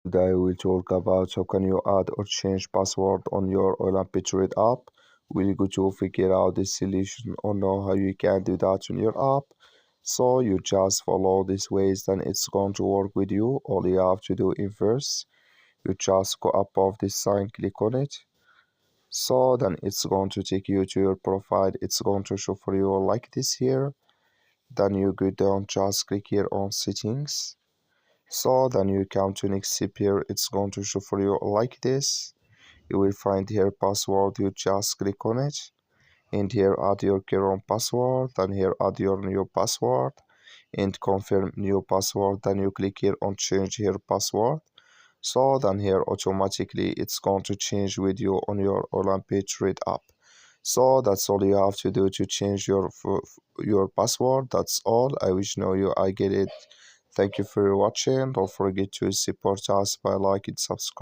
Today we'll talk about how can you add or change password on your Olymptrade app. We're going to figure out the solution or know how you can do that on your app. So you just follow these ways, then it's going to work with you. All you have to do in first, you just go above this sign, click on it. So then it's going to take you to your profile. It's going to show for you like this here. Then you go down, just click here on settings. So then you come to next step here, it's going to show for you like this. You will find here password, you just click on it, and here add your current password, then here add your new password and confirm new password, then you click here on change here password. So then here automatically it's going to change with you on your Olymptrade app. So that's all you have to do to change your password. That's all. I wish know you I get it. Thank you for watching. Don't forget to support us by like and subscribe.